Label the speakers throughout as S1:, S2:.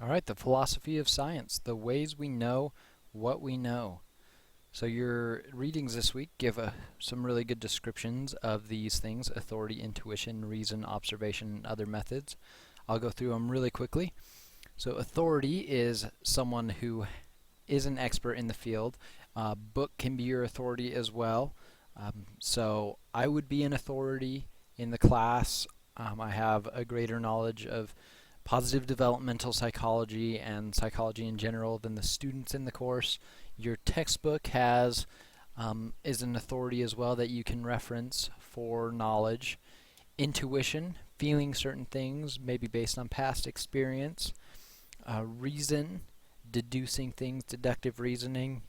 S1: All right, the philosophy of science, the ways we know what we know. So your readings this week give some really good descriptions of these things: authority, intuition, reason, observation, and other methods. I'll go through them really quickly. So authority is someone who is an expert in the field. Book can be your authority as well. So I would be an authority in the class. I have a greater knowledge of positive developmental psychology and psychology in general than the students in the course. Your textbook is an authority as well that you can reference for knowledge. Intuition, feeling certain things, maybe based on past experience. Reason, deducing things, deductive reasoning.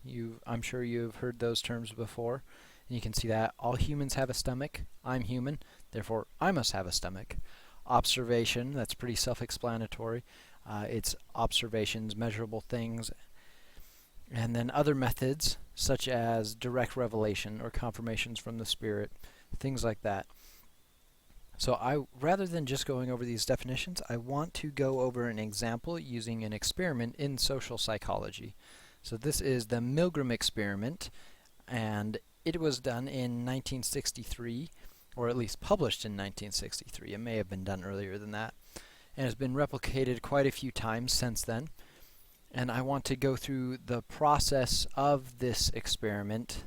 S1: I'm sure you've heard those terms before. And you can see that all humans have a stomach. I'm human, therefore I must have a stomach. Observation, that's pretty self-explanatory. It's observations, measurable things. And then other methods, such as direct revelation or confirmations from the Spirit, things like that. So rather than just going over these definitions, I want to go over an example using an experiment in social psychology. So this is the Milgram experiment, and it was done in 1963, or at least published in 1963. It may have been done earlier than that, and has been replicated quite a few times since then. And I want to go through the process of this experiment,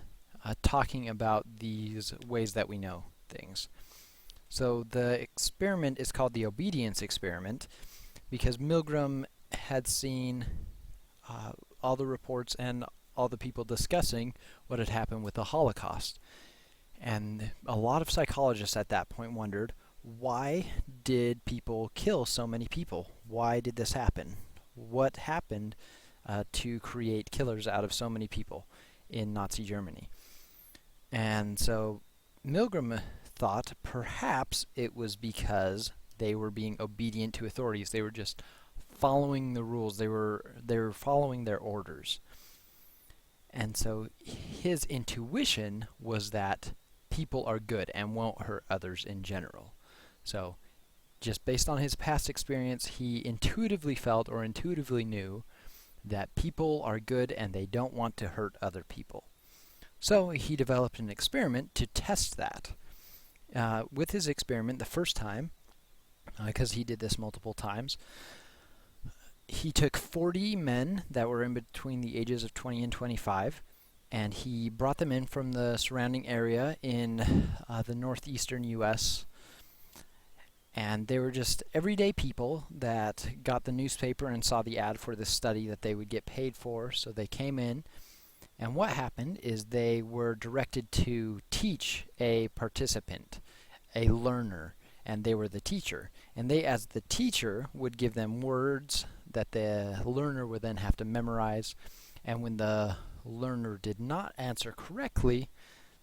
S1: talking about these ways that we know things. So the experiment is called the obedience experiment because Milgram had seen all the reports and all the people discussing what had happened with the Holocaust. And a lot of psychologists at that point wondered, why did people kill so many people? Why did this happen? What happened to create killers out of so many people in Nazi Germany? And so Milgram thought perhaps it was because they were being obedient to authorities. They were just following the rules. They were following their orders. And so his intuition was that people are good and won't hurt others in general. So just based on his past experience, he intuitively felt or intuitively knew that people are good and they don't want to hurt other people. So he developed an experiment to test that. With his experiment, the first time, because he did this multiple times, he took 40 men that were in between the ages of 20 and 25, and he brought them in from the surrounding area in the northeastern U.S., and they were just everyday people that got the newspaper and saw the ad for this study that they would get paid for. So they came in, and what happened is they were directed to teach a participant, a learner, and they were the teacher. And they, as the teacher, would give them words that the learner would then have to memorize. And when the learner did not answer correctly,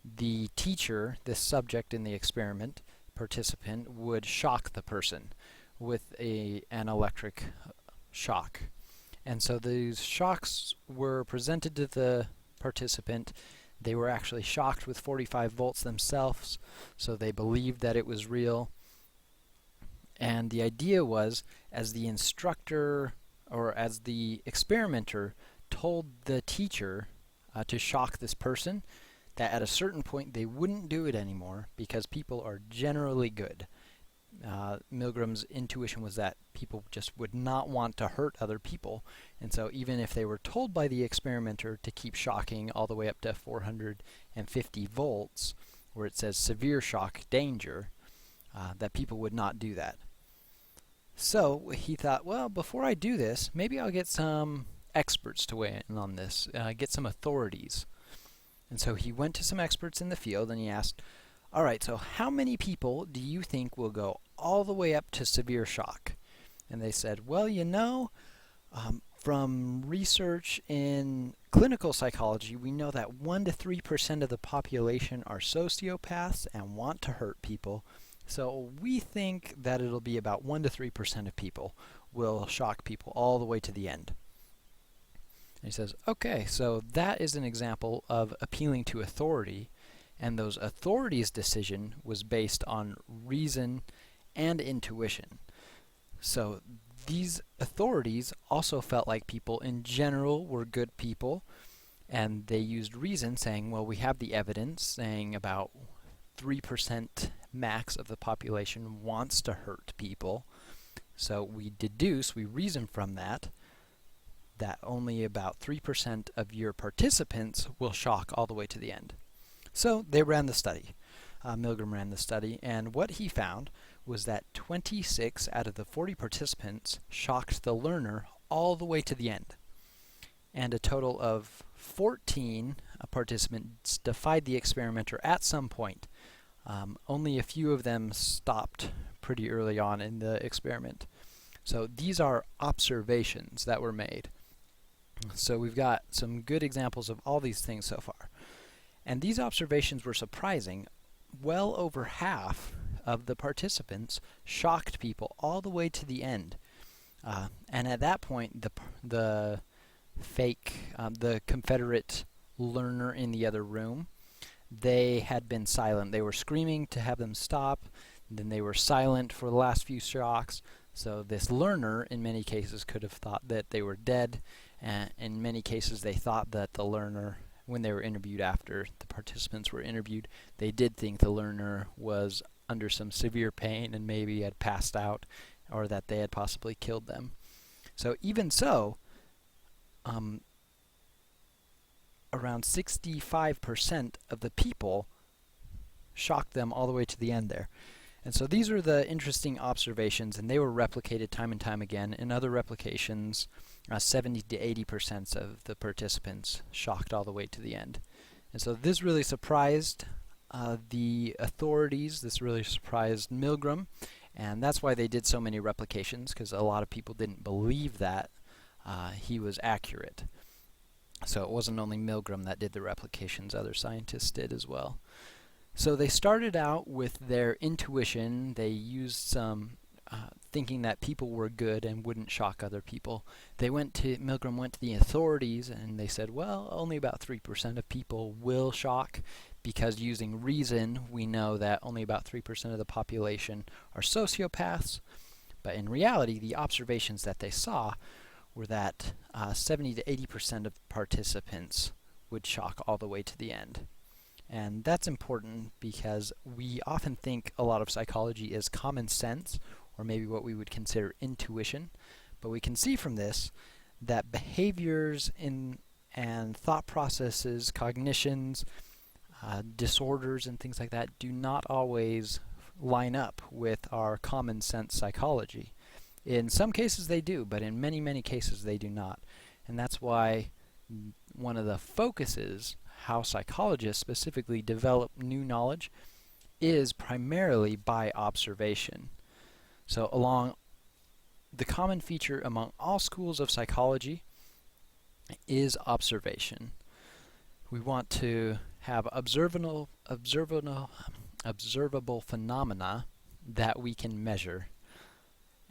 S1: the teacher, this subject in the experiment, participant, would shock the person with an electric shock. And so these shocks were presented to the participant. They were actually shocked with 45 volts themselves, so they believed that it was real. And the idea was, as the instructor or as the experimenter told the teacher to shock this person, that at a certain point they wouldn't do it anymore because people are generally good. Milgram's intuition was that people just would not want to hurt other people, and so even if they were told by the experimenter to keep shocking all the way up to 450 volts, where it says severe shock, danger, that people would not do that. So he thought, well, before I do this, maybe I'll get some experts to weigh in on this, get some authorities. And so he went to some experts in the field and he asked, all right, so how many people do you think will go all the way up to severe shock? And they said, well, from research in clinical psychology, we know that 1 to 3% of the population are sociopaths and want to hurt people. So we think that it'll be about 1 to 3% of people will shock people all the way to the end. And he says, okay, so that is an example of appealing to authority, and those authorities' decision was based on reason and intuition. So these authorities also felt like people in general were good people, and they used reason, saying, well, we have the evidence saying about 3% max of the population wants to hurt people. So we reason from that only about 3% of your participants will shock all the way to the end. So they ran the study. Milgram ran the study, and what he found was that 26 out of the 40 participants shocked the learner all the way to the end. And a total of 14 participants defied the experimenter at some point. Only a few of them stopped pretty early on in the experiment. So these are observations that were made. So we've got some good examples of all these things so far. And these observations were surprising. Well over half of the participants shocked people all the way to the end. And at that point, the Confederate learner in the other room, they had been silent. They were screaming to have them stop, then they were silent for the last few shocks. So this learner, in many cases, could have thought that they were dead. In many cases, they thought that the learner, when they were interviewed after the participants were interviewed, they did think the learner was under some severe pain and maybe had passed out, or that they had possibly killed them. So even so, around 65% of the people shocked them all the way to the end there. And so these are the interesting observations, and they were replicated time and time again. In other replications, 70 to 80% of the participants shocked all the way to the end. And so this really surprised the authorities. This really surprised Milgram, and that's why they did so many replications, because a lot of people didn't believe that he was accurate. So it wasn't only Milgram that did the replications, other scientists did as well. So they started out with their intuition. They used some thinking that people were good and wouldn't shock other people. Milgram went to the authorities and they said, well, only about 3% of people will shock, because using reason, we know that only about 3% of the population are sociopaths. But in reality, the observations that they saw were that 70 to 80% of participants would shock all the way to the end. And that's important because we often think a lot of psychology is common sense, or maybe what we would consider intuition. But we can see from this that behaviors and thought processes, cognitions, disorders and things like that do not always line up with our common sense psychology. In some cases they do, but in many, many cases they do not. And that's why one of the focuses, how psychologists specifically develop new knowledge, is primarily by observation. So the common feature among all schools of psychology is observation. We want to have observable phenomena that we can measure.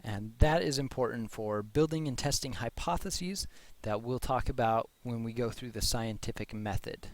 S1: And that is important for building and testing hypotheses that we'll talk about when we go through the scientific method.